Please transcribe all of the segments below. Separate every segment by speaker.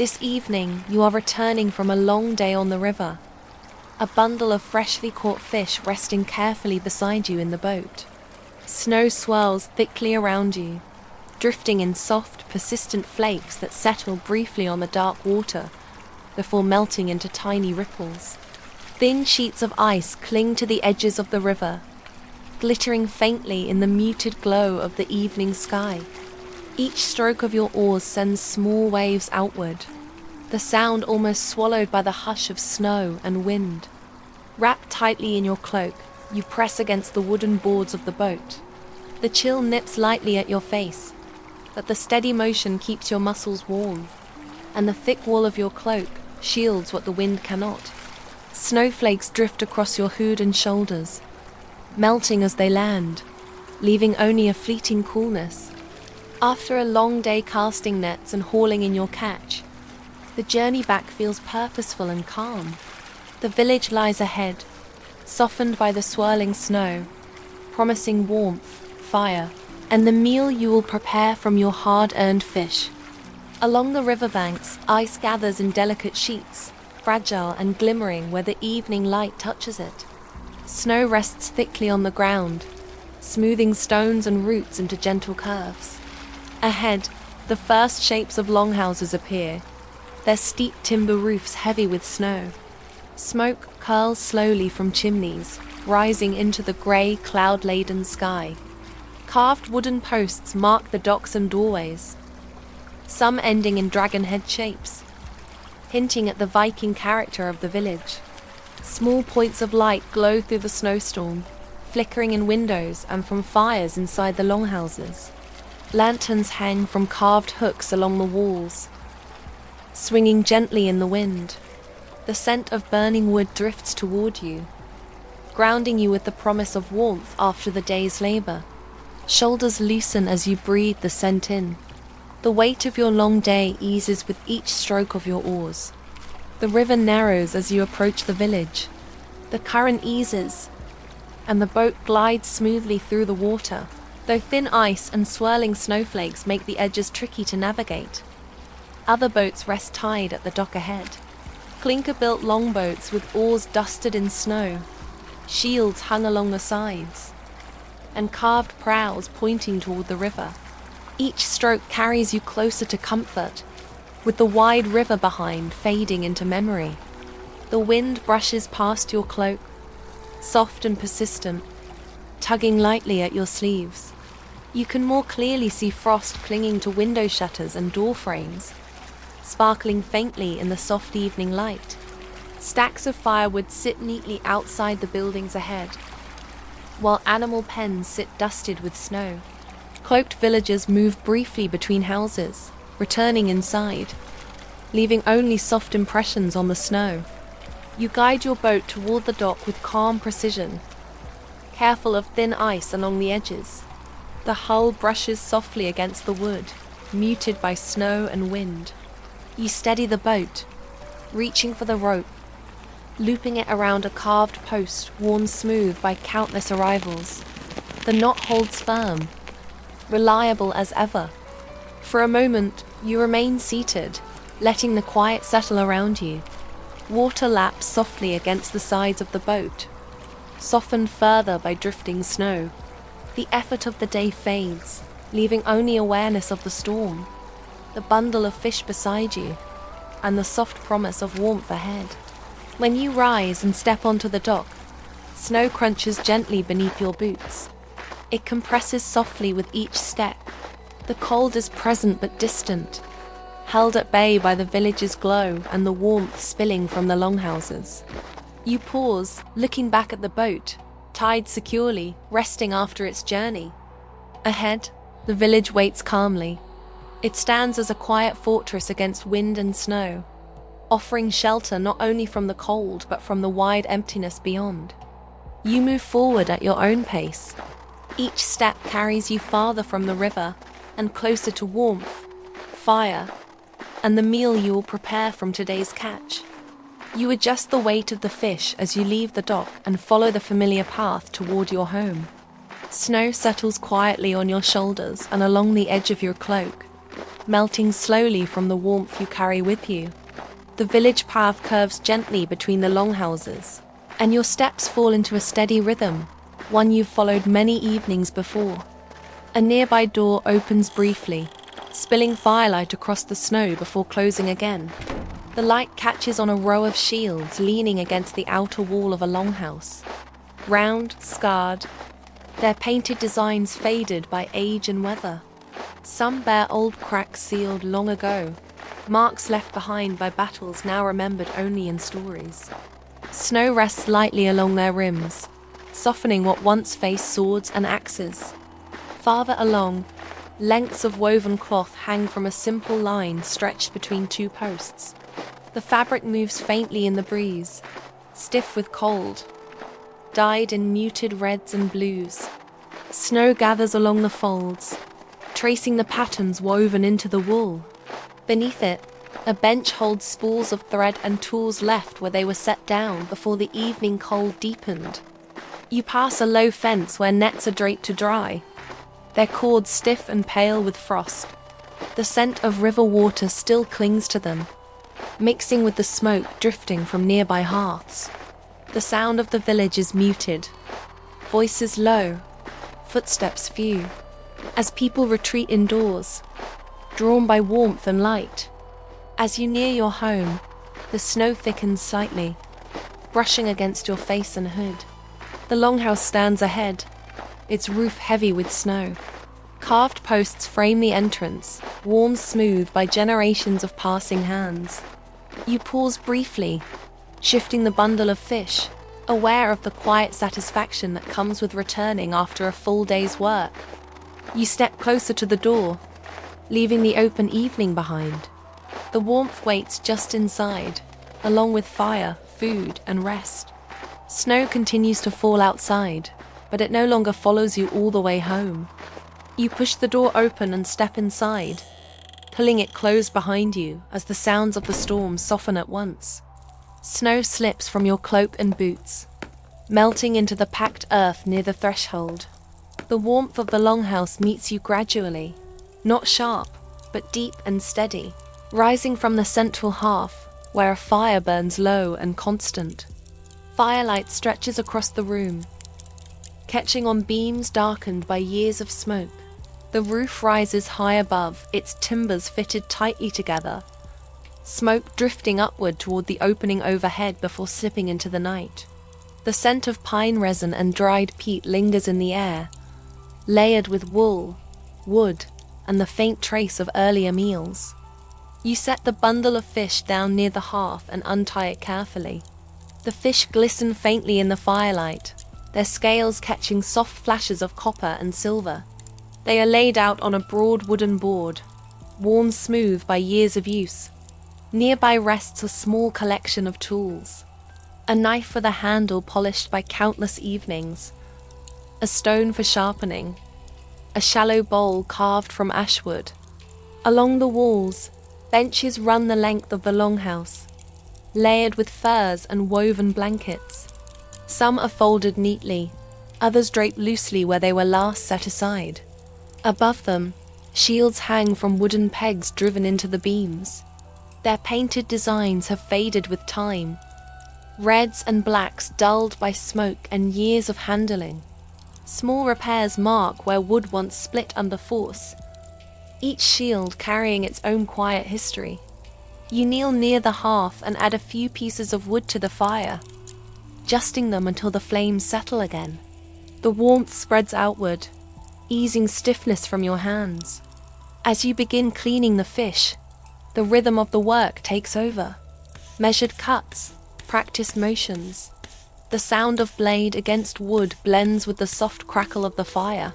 Speaker 1: This evening, you are returning from a long day on the river. A bundle of freshly caught fish resting carefully beside you in the boat. Snow swirls thickly around you, drifting in soft, persistent flakes that settle briefly on the dark water before melting into tiny ripples. Thin sheets of ice cling to the edges of the river, glittering faintly in the muted glow of the evening sky. Each stroke of your oars sends small waves outward, the sound almost swallowed by the hush of snow and wind. Wrapped tightly in your cloak, you press against the wooden boards of the boat. The chill nips lightly at your face, but the steady motion keeps your muscles warm, and the thick wall of your cloak shields what the wind cannot. Snowflakes drift across your hood and shoulders, melting as they land, leaving only a fleeting coolness. After a long day casting nets and hauling in your catch, the journey back feels purposeful and calm. The village lies ahead, softened by the swirling snow, promising warmth, fire, and the meal you will prepare from your hard-earned fish. Along the riverbanks, ice gathers in delicate sheets, fragile and glimmering where the evening light touches it. Snow rests thickly on the ground, smoothing stones and roots into gentle curves. Ahead, the first shapes of longhouses appear, their steep timber roofs heavy with snow. Smoke curls slowly from chimneys, rising into the grey, cloud-laden sky. Carved wooden posts mark the docks and doorways, some ending in dragon-head shapes, hinting at the Viking character of the village. Small points of light glow through the snowstorm, flickering in windows and from fires inside the longhouses. Lanterns hang from carved hooks along the walls, swinging gently in the wind. The scent of burning wood drifts toward you, grounding you with the promise of warmth after the day's labor. Shoulders loosen as you breathe the scent in. The weight of your long day eases with each stroke of your oars. The river narrows as you approach the village. The current eases, and the boat glides smoothly through the water, though thin ice and swirling snowflakes make the edges tricky to navigate. Other boats rest tied at the dock ahead. Clinker-built longboats with oars dusted in snow, shields hung along the sides, and carved prows pointing toward the river. Each stroke carries you closer to comfort, with the wide river behind fading into memory. The wind brushes past your cloak, soft and persistent, tugging lightly at your sleeves. You can more clearly see frost clinging to window shutters and door frames, sparkling faintly in the soft evening light. Stacks of firewood sit neatly outside the buildings ahead, while animal pens sit dusted with snow. Cloaked villagers move briefly between houses, returning inside, leaving only soft impressions on the snow. You guide your boat toward the dock with calm precision, careful of thin ice along the edges. The hull brushes softly against the wood, muted by snow and wind. You steady the boat, reaching for the rope, looping it around a carved post worn smooth by countless arrivals. The knot holds firm, reliable as ever. For a moment, you remain seated, letting the quiet settle around you. Water laps softly against the sides of the boat, softened further by drifting snow. The effort of the day fades, leaving only awareness of the storm, the bundle of fish beside you, and the soft promise of warmth ahead. When you rise and step onto the dock, snow crunches gently beneath your boots. It compresses softly with each step. The cold is present but distant, held at bay by the village's glow and the warmth spilling from the longhouses. You pause, looking back at the boat, tied securely, resting after its journey. Ahead, the village waits calmly. It stands as a quiet fortress against wind and snow, offering shelter not only from the cold but from the wide emptiness beyond. You move forward at your own pace. Each step carries you farther from the river and closer to warmth, fire, and the meal you will prepare from today's catch. You adjust the weight of the fish as you leave the dock and follow the familiar path toward your home. Snow settles quietly on your shoulders and along the edge of your cloak, melting slowly from the warmth you carry with you. The village path curves gently between the longhouses, and your steps fall into a steady rhythm, one you've followed many evenings before. A nearby door opens briefly, spilling firelight across the snow before closing again. The light catches on a row of shields leaning against the outer wall of a longhouse. Round, scarred, their painted designs faded by age and weather. Some bear old cracks sealed long ago, marks left behind by battles now remembered only in stories. Snow rests lightly along their rims, softening what once faced swords and axes. Farther along, lengths of woven cloth hang from a simple line stretched between two posts. The fabric moves faintly in the breeze, stiff with cold, dyed in muted reds and blues. Snow gathers along the folds, tracing the patterns woven into the wool. Beneath it, a bench holds spools of thread and tools left where they were set down before the evening cold deepened. You pass a low fence where nets are draped to dry, their cords stiff and pale with frost. The scent of river water still clings to them, mixing with the smoke drifting from nearby hearths. The sound of the village is muted, voices low, footsteps few, as people retreat indoors, drawn by warmth and light. As you near your home, the snow thickens slightly, brushing against your face and hood. The longhouse stands ahead, its roof heavy with snow. Carved posts frame the entrance, worn smooth by generations of passing hands. You pause briefly, shifting the bundle of fish, aware of the quiet satisfaction that comes with returning after a full day's work. You step closer to the door, leaving the open evening behind. The warmth waits just inside, along with fire, food, and rest. Snow continues to fall outside, but it no longer follows you all the way home. You push the door open and step inside, pulling it closed behind you as the sounds of the storm soften at once. Snow slips from your cloak and boots, melting into the packed earth near the threshold. The warmth of the longhouse meets you gradually, not sharp, but deep and steady, rising from the central hearth, where a fire burns low and constant. Firelight stretches across the room, catching on beams darkened by years of smoke. The roof rises high above, its timbers fitted tightly together, smoke drifting upward toward the opening overhead before slipping into the night. The scent of pine resin and dried peat lingers in the air, layered with wool, wood, and the faint trace of earlier meals. You set the bundle of fish down near the hearth and untie it carefully. The fish glisten faintly in the firelight, their scales catching soft flashes of copper and silver. They are laid out on a broad wooden board, worn smooth by years of use. Nearby rests a small collection of tools. A knife with a handle polished by countless evenings, a stone for sharpening, a shallow bowl carved from ashwood. Along the walls, benches run the length of the longhouse, layered with furs and woven blankets. Some are folded neatly, others draped loosely where they were last set aside. Above them, shields hang from wooden pegs driven into the beams. Their painted designs have faded with time, reds and blacks dulled by smoke and years of handling. Small repairs mark where wood once split under force, each shield carrying its own quiet history. You kneel near the hearth and add a few pieces of wood to the fire, adjusting them until the flames settle again. The warmth spreads outward, easing stiffness from your hands. As you begin cleaning the fish, the rhythm of the work takes over. Measured cuts, practiced motions. The sound of blade against wood blends with the soft crackle of the fire.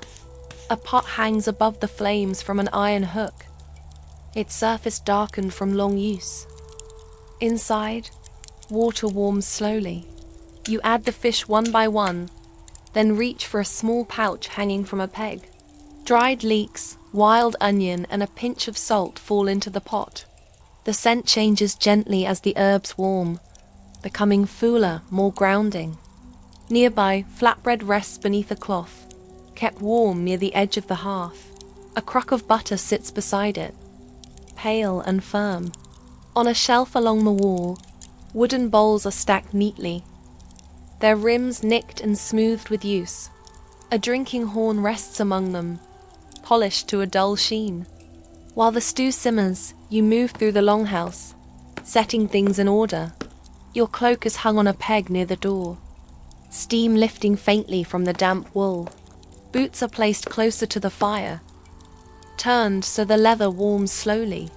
Speaker 1: A pot hangs above the flames from an iron hook, its surface darkened from long use. Inside, water warms slowly. You add the fish one by one, then reach for a small pouch hanging from a peg. Dried leeks, wild onion, and a pinch of salt fall into the pot. The scent changes gently as the herbs warm, becoming fuller, more grounding. Nearby, flatbread rests beneath a cloth, kept warm near the edge of the hearth. A crock of butter sits beside it, pale and firm. On a shelf along the wall, wooden bowls are stacked neatly, their rims nicked and smoothed with use. A drinking horn rests among them, polished to a dull sheen. While the stew simmers, you move through the longhouse, setting things in order. Your cloak is hung on a peg near the door, steam lifting faintly from the damp wool. Boots are placed closer to the fire, turned so the leather warms slowly.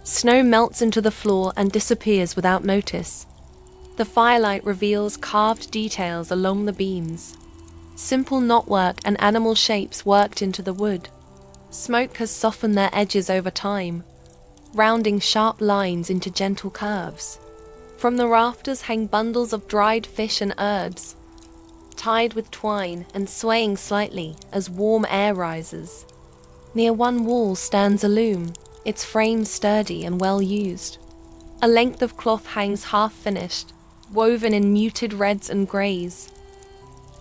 Speaker 1: Snow melts into the floor and disappears without notice. The firelight reveals carved details along the beams, simple knotwork and animal shapes worked into the wood. Smoke has softened their edges over time, rounding sharp lines into gentle curves. From the rafters hang bundles of dried fish and herbs, tied with twine and swaying slightly as warm air rises. Near one wall stands a loom, its frame sturdy and well used. A length of cloth hangs half finished, woven in muted reds and greys.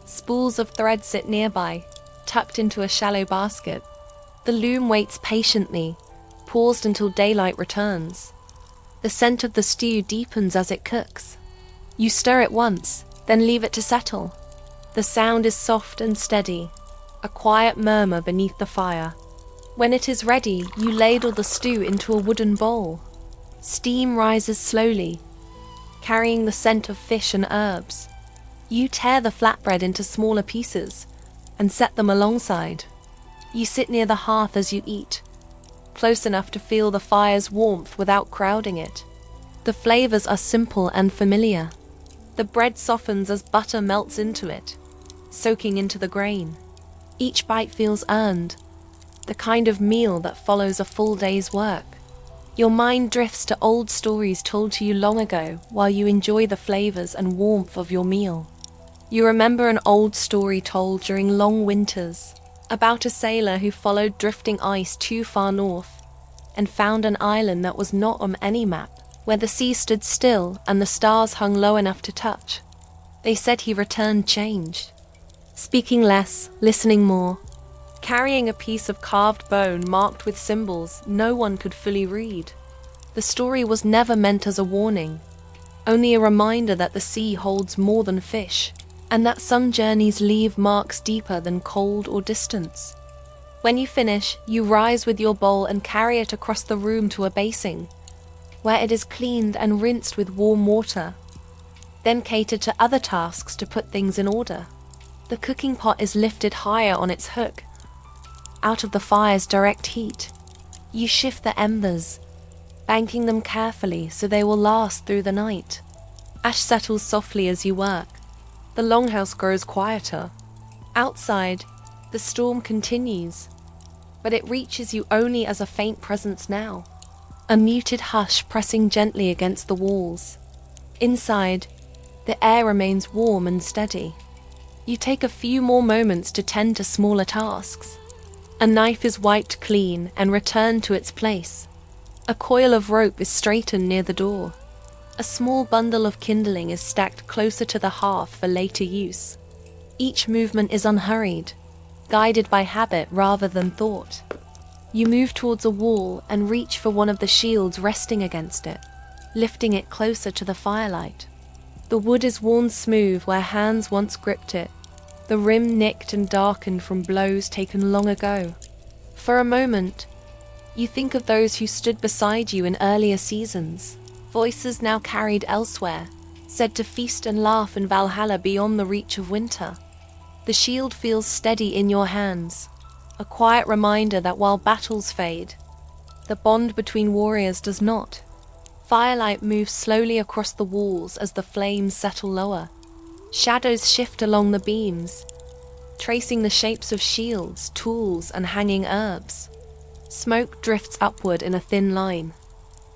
Speaker 1: Spools of thread sit nearby, tucked into a shallow basket. The loom waits patiently, paused until daylight returns. The scent of the stew deepens as it cooks. You stir it once, then leave it to settle. The sound is soft and steady, a quiet murmur beneath the fire. When it is ready, you ladle the stew into a wooden bowl. Steam rises slowly, carrying the scent of fish and herbs. You tear the flatbread into smaller pieces and set them alongside. You sit near the hearth as you eat, close enough to feel the fire's warmth without crowding it. The flavors are simple and familiar. The bread softens as butter melts into it, soaking into the grain. Each bite feels earned, the kind of meal that follows a full day's work. Your mind drifts to old stories told to you long ago while you enjoy the flavors and warmth of your meal. You remember an old story told during long winters about a sailor who followed drifting ice too far north and found an island that was not on any map, where the sea stood still and the stars hung low enough to touch. They said he returned changed, speaking less, listening more, carrying a piece of carved bone marked with symbols no one could fully read. The story was never meant as a warning, only a reminder that the sea holds more than fish, and that some journeys leave marks deeper than cold or distance. When you finish, you rise with your bowl and carry it across the room to a basin, where it is cleaned and rinsed with warm water, then catered to other tasks to put things in order. The cooking pot is lifted higher on its hook, out of the fire's direct heat. You shift the embers, banking them carefully so they will last through the night. Ash settles softly as you work. The longhouse grows quieter. Outside, the storm continues, but it reaches you only as a faint presence now, a muted hush pressing gently against the walls. Inside, the air remains warm and steady. You take a few more moments to tend to smaller tasks. A knife is wiped clean and returned to its place. A coil of rope is straightened near the door. A small bundle of kindling is stacked closer to the hearth for later use. Each movement is unhurried, guided by habit rather than thought. You move towards a wall and reach for one of the shields resting against it, lifting it closer to the firelight. The wood is worn smooth where hands once gripped it, the rim nicked and darkened from blows taken long ago. For a moment, you think of those who stood beside you in earlier seasons, voices now carried elsewhere, said to feast and laugh in Valhalla beyond the reach of winter. The shield feels steady in your hands, a quiet reminder that while battles fade, the bond between warriors does not. Firelight moves slowly across the walls as the flames settle lower. Shadows shift along the beams, tracing the shapes of shields, tools, and hanging herbs. Smoke drifts upward in a thin line,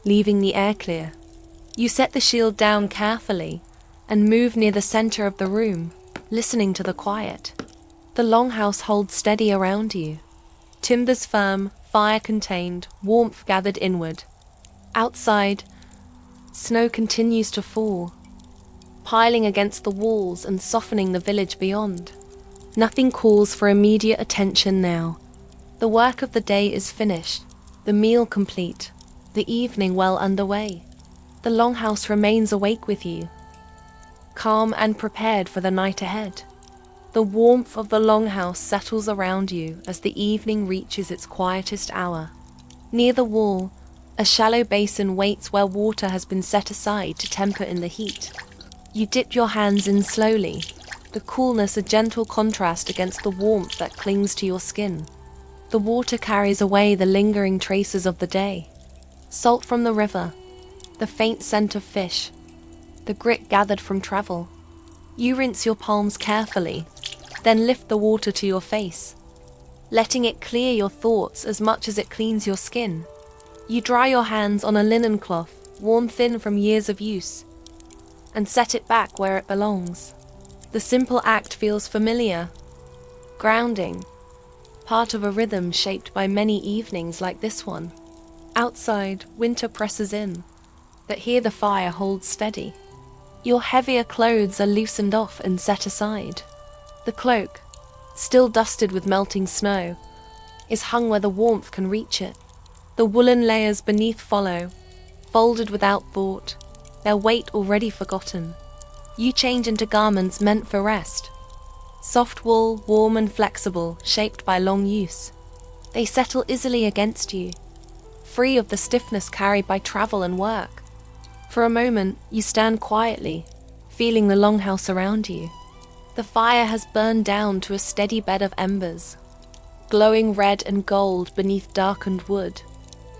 Speaker 1: leaving the air clear. You set the shield down carefully and move near the center of the room, listening to the quiet. The longhouse holds steady around you. Timbers firm, fire contained, warmth gathered inward. Outside, snow continues to fall, piling against the walls and softening the village beyond. Nothing calls for immediate attention now. The work of the day is finished, the meal complete, the evening well underway. The longhouse remains awake with you, calm and prepared for the night ahead. The warmth of the longhouse settles around you as the evening reaches its quietest hour. Near the wall, a shallow basin waits where water has been set aside to temper in the heat. You dip your hands in slowly, the coolness a gentle contrast against the warmth that clings to your skin. The water carries away the lingering traces of the day. Salt from the river, the faint scent of fish, the grit gathered from travel. You rinse your palms carefully, then lift the water to your face, letting it clear your thoughts as much as it cleans your skin. You dry your hands on a linen cloth, worn thin from years of use, and set it back where it belongs. The simple act feels familiar, grounding, part of a rhythm shaped by many evenings like this one. Outside, winter presses in, but here the fire holds steady. Your heavier clothes are loosened off and set aside. The cloak, still dusted with melting snow, is hung where the warmth can reach it. The woolen layers beneath follow, folded without thought, their weight already forgotten. You change into garments meant for rest. Soft wool, warm and flexible, shaped by long use. They settle easily against you, free of the stiffness carried by travel and work. For a moment, you stand quietly, feeling the longhouse around you. The fire has burned down to a steady bed of embers, glowing red and gold beneath darkened wood.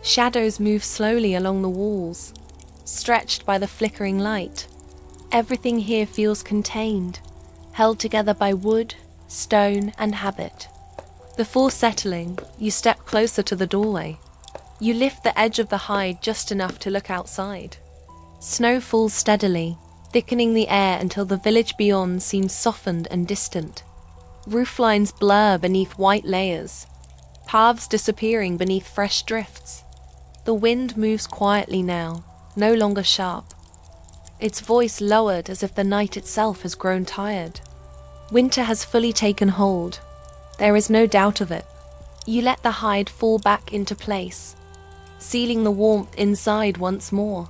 Speaker 1: Shadows move slowly along the walls, stretched by the flickering light. Everything here feels contained, held together by wood, stone, and habit. Before settling, you step closer to the doorway. You lift the edge of the hide just enough to look outside. Snow falls steadily, thickening the air until the village beyond seems softened and distant. Roof lines blur beneath white layers, paths disappearing beneath fresh drifts. The wind moves quietly now, no longer sharp, its voice lowered as if the night itself has grown tired. Winter has fully taken hold. There is no doubt of it. You let the hide fall back into place, sealing the warmth inside once more.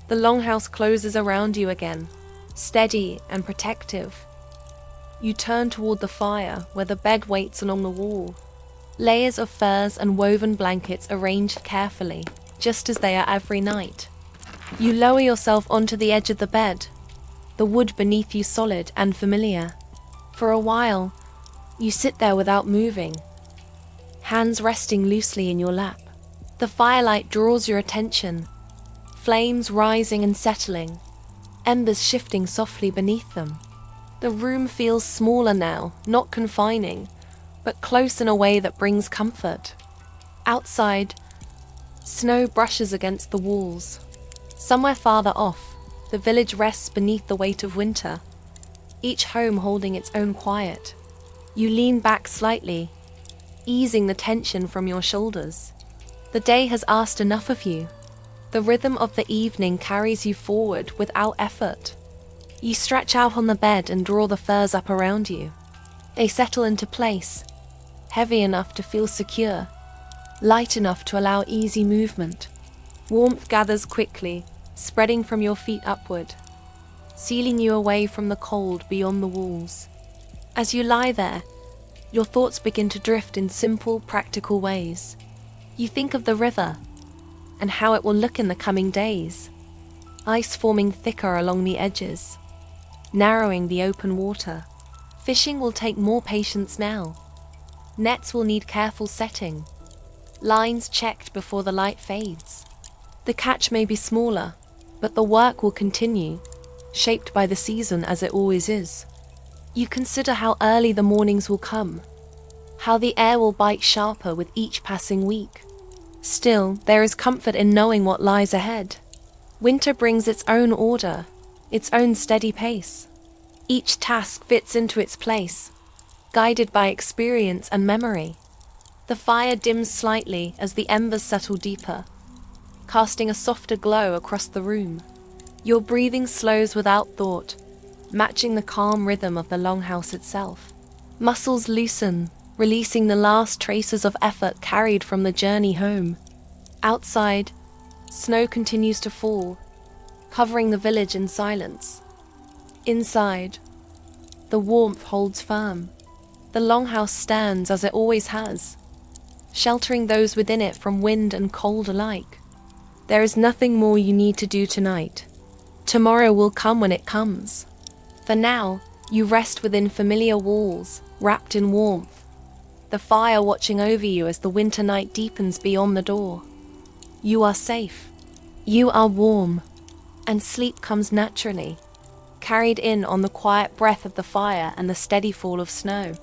Speaker 1: The longhouse closes around you again, steady and protective. You turn toward the fire, where the bed waits along the wall. Layers of furs and woven blankets arranged carefully, just as they are every night. You lower yourself onto the edge of the bed, the wood beneath you solid and familiar. For a while, you sit there without moving, hands resting loosely in your lap. The firelight draws your attention, flames rising and settling, embers shifting softly beneath them. The room feels smaller now, not confining, but close in a way that brings comfort. Outside, snow brushes against the walls. Somewhere farther off, the village rests beneath the weight of winter, each home holding its own quiet. You lean back slightly, easing the tension from your shoulders. The day has asked enough of you. The rhythm of the evening carries you forward without effort. You stretch out on the bed and draw the furs up around you. They settle into place, heavy enough to feel secure, light enough to allow easy movement. Warmth gathers quickly, spreading from your feet upward, sealing you away from the cold beyond the walls. As you lie there, your thoughts begin to drift in simple, practical ways. You think of the river, and how it will look in the coming days. Ice forming thicker along the edges, narrowing the open water. Fishing will take more patience now. Nets will need careful setting, lines checked before the light fades. The catch may be smaller, but the work will continue, shaped by the season as it always is. You consider how early the mornings will come, how the air will bite sharper with each passing week. Still, there is comfort in knowing what lies ahead. Winter brings its own order, its own steady pace. Each task fits into its place, guided by experience and memory. The fire dims slightly as the embers settle deeper, casting a softer glow across the room. Your breathing slows without thought, matching the calm rhythm of the longhouse itself. Muscles loosen, releasing the last traces of effort carried from the journey home. Outside, Snow continues to fall, covering the village in silence. Inside, the warmth holds firm. The longhouse stands as it always has, sheltering those within it from wind and cold alike. There is nothing more you need to do tonight. Tomorrow will come when it comes. For now, you rest within familiar walls, wrapped in warmth, the fire watching over you as the winter night deepens beyond the door. You are safe. You are warm, and sleep comes naturally, carried in on the quiet breath of the fire and the steady fall of snow.